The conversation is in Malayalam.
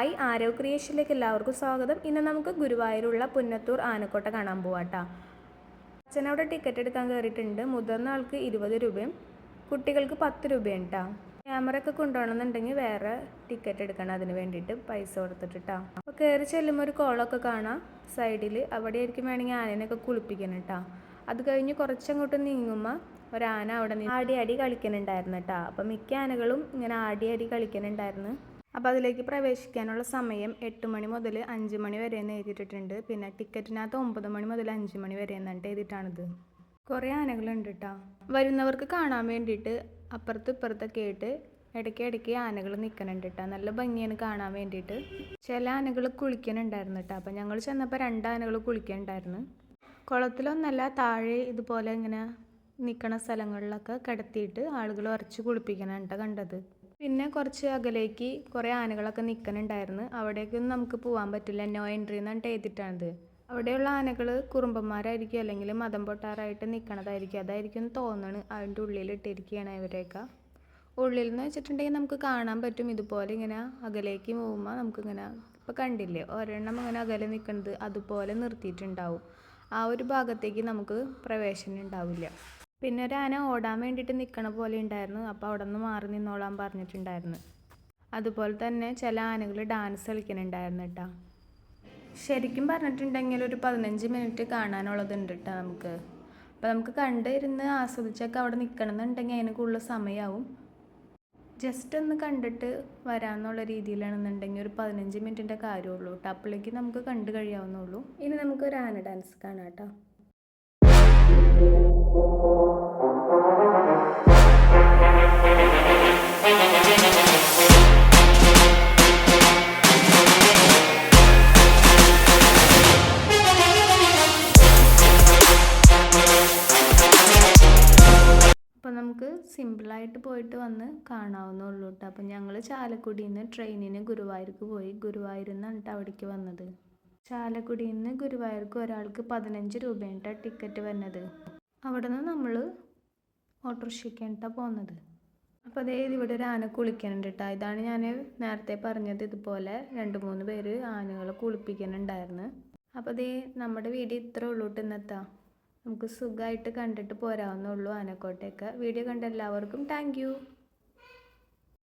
ഹായ്, ആരവ് ക്രിയേഷനിലേക്ക് എല്ലാവർക്കും സ്വാഗതം. ഇന്ന് നമുക്ക് ഗുരുവായൂരുള്ള പുന്നത്തൂർ ആനക്കോട്ട കാണാൻ പോവാട്ടാ. അച്ഛനവിടെ ടിക്കറ്റ് എടുക്കാൻ കയറിയിട്ടുണ്ട്. മുതിർന്ന ആൾക്ക് 20 രൂപയും കുട്ടികൾക്ക് 10 രൂപയും കേട്ടോ. ക്യാമറ ഒക്കെ കൊണ്ടുപോകണമെന്നുണ്ടെങ്കിൽ വേറെ ടിക്കറ്റ് എടുക്കണം, അതിന് വേണ്ടിയിട്ട് പൈസ കൊടുത്തിട്ടാ. അപ്പോൾ കയറി ചെല്ലുമ്പോൾ ഒരു കുളമൊക്കെ കാണാം സൈഡിൽ. അവിടെ ആയിരിക്കും വേണമെങ്കിൽ ആനേനെയൊക്കെ കുളിപ്പിക്കണം കേട്ടോ. അത് കഴിഞ്ഞ് കുറച്ചങ്ങോട്ട് നീങ്ങുമ്പോൾ ഒരാന അവിടെ നിന്ന് ആടി കളിക്കുന്നുണ്ടായിരുന്നു കേട്ടോ. അപ്പം മിക്ക ആനകളും ഇങ്ങനെ ആടി കളിക്കുന്നുണ്ടായിരുന്നു. അപ്പോൾ അതിലേക്ക് പ്രവേശിക്കാനുള്ള സമയം 8 മണി മുതൽ 5 മണി വരെ എന്ന് എഴുതിയിട്ടുണ്ട്. പിന്നെ ടിക്കറ്റിനകത്ത് 9 മണി മുതൽ 5 മണി വരെ എന്നിട്ട് എഴുതിയിട്ടാണിത്. കുറേ ആനകളുണ്ട് കേട്ടോ. വരുന്നവർക്ക് കാണാൻ വേണ്ടിയിട്ട് അപ്പുറത്തും ഇപ്പുറത്തൊക്കെ ആയിട്ട് ഇടയ്ക്ക് ആനകൾ നിൽക്കുന്നുണ്ട് കേട്ടോ. നല്ല ഭംഗിയാണ് കാണാൻ വേണ്ടിയിട്ട്. ചില ആനകൾ കുളിക്കുന്നുണ്ടായിരുന്നു കേട്ടോ. അപ്പം ഞങ്ങൾ ചെന്നപ്പോൾ 2 ആനകൾ കുളിക്കുന്നുണ്ടായിരുന്നു. കുളത്തിലൊന്നല്ല, താഴെ ഇതുപോലെ ഇങ്ങനെ നിൽക്കണ സ്ഥലങ്ങളിലൊക്കെ കിടത്തിയിട്ട് ആളുകൾ ഉറച്ച് കുളിപ്പിക്കണുണ്ട് കണ്ടത്. പിന്നെ കുറച്ച് അകലേക്ക് കുറേ ആനകളൊക്കെ നിൽക്കുന്നുണ്ടായിരുന്നു. അവിടേക്കൊന്നും നമുക്ക് പോകാൻ പറ്റില്ല, നോ എൻട്രി എന്നാണ് എഴുതിയിട്ടാണിത്. അവിടെയുള്ള ആനകൾ കുറുമ്പന്മാരായിരിക്കും, അല്ലെങ്കിൽ മതം പൊട്ടാറായിട്ട് നിൽക്കണതായിരിക്കും. അതായിരിക്കും തോന്നണ്. അതിൻ്റെ ഉള്ളിലിട്ടിരിക്കുകയാണ് ഇവരെയൊക്കെ. ഉള്ളിൽ എന്ന് വെച്ചിട്ടുണ്ടെങ്കിൽ നമുക്ക് കാണാൻ പറ്റും. ഇതുപോലെ ഇങ്ങനെ അകലേക്ക് പോകുമ്പോൾ നമുക്കിങ്ങനെ ഇപ്പോൾ കണ്ടില്ലേ ഒരെണ്ണം ഇങ്ങനെ അകലെ നിൽക്കുന്നത്, അതുപോലെ നിർത്തിയിട്ടുണ്ടാവും. ആ ഒരു ഭാഗത്തേക്ക് നമുക്ക് പ്രവേശനം ഉണ്ടാവില്ല. പിന്നെ ഒരു ആന ഓടാൻ വേണ്ടിയിട്ട് നിൽക്കണ പോലെ ഉണ്ടായിരുന്നു. അപ്പോൾ അവിടെ നിന്ന് മാറി നിന്നോളാൻ പറഞ്ഞിട്ടുണ്ടായിരുന്നു. അതുപോലെ തന്നെ ചില ആനകൾ ഡാൻസ് കളിക്കുന്നുണ്ടായിരുന്നു കേട്ടോ. ശരിക്കും പറഞ്ഞിട്ടുണ്ടെങ്കിൽ ഒരു 15 മിനിറ്റ് കാണാനുള്ളതുണ്ട് കേട്ടോ നമുക്ക്. അപ്പോൾ നമുക്ക് കണ്ടിരുന്ന് ആസ്വദിച്ചൊക്കെ അവിടെ നിൽക്കണമെന്നുണ്ടെങ്കിൽ അതിന് കൂടുതൽ സമയമാവും. ജസ്റ്റ് ഒന്ന് കണ്ടിട്ട് വരാമെന്നുള്ള രീതിയിലാണെന്നുണ്ടെങ്കിൽ ഒരു 15 മിനിറ്റിൻ്റെ കാര്യമുള്ളൂ കേട്ടോ. അപ്പോഴേക്ക് നമുക്ക് കണ്ടു കഴിയാവുന്നുള്ളൂ. ഇനി നമുക്ക് ഒരു ആന ഡാൻസ് കാണാം കേട്ടോ. അപ്പോൾ നമുക്ക് സിമ്പിളായിട്ട് പോയിട്ട് വന്ന് കാണാവുന്നുള്ളൂ കേട്ടോ. അപ്പം ഞങ്ങൾ ചാലക്കുടിയിൽ നിന്ന് ട്രെയിനിന് ഗുരുവായൂർക്ക് പോയി. ഗുരുവായൂരിൽ നിന്നാണ് കേട്ടോ അവിടേക്ക് വന്നത്. ചാലക്കുടിയിൽ നിന്ന് ഗുരുവായൂർക്ക് ഒരാൾക്ക് 15 രൂപയാണ് കേട്ടോ ടിക്കറ്റ് വരുന്നത്. അവിടെ നിന്ന് നമ്മൾ ഓട്ടോറിക്ഷയ്ക്കാണ് കേട്ടോ പോകുന്നത്. അപ്പോൾ അതേ ഇവിടെ ഒരു ആന കുളിക്കുന്നുണ്ട് കേട്ടോ. ഇതാണ് ഞാൻ നേരത്തെ പറഞ്ഞത്, ഇതുപോലെ 2-3 പേര് ആനകളെ കുളിപ്പിക്കുന്നുണ്ടായിരുന്നു. അപ്പോൾ അതേ നമ്മുടെ വീഡിയോ ഇത്രേ ഉള്ളൂ കേട്ടോ ഇന്നത്തെ. നമുക്ക് സുഖമായിട്ട് കണ്ടിട്ട് പോരാവുന്നുള്ളൂ ആനക്കോട്ടയൊക്കെ. വീഡിയോ കണ്ട എല്ലാവർക്കും താങ്ക് യു.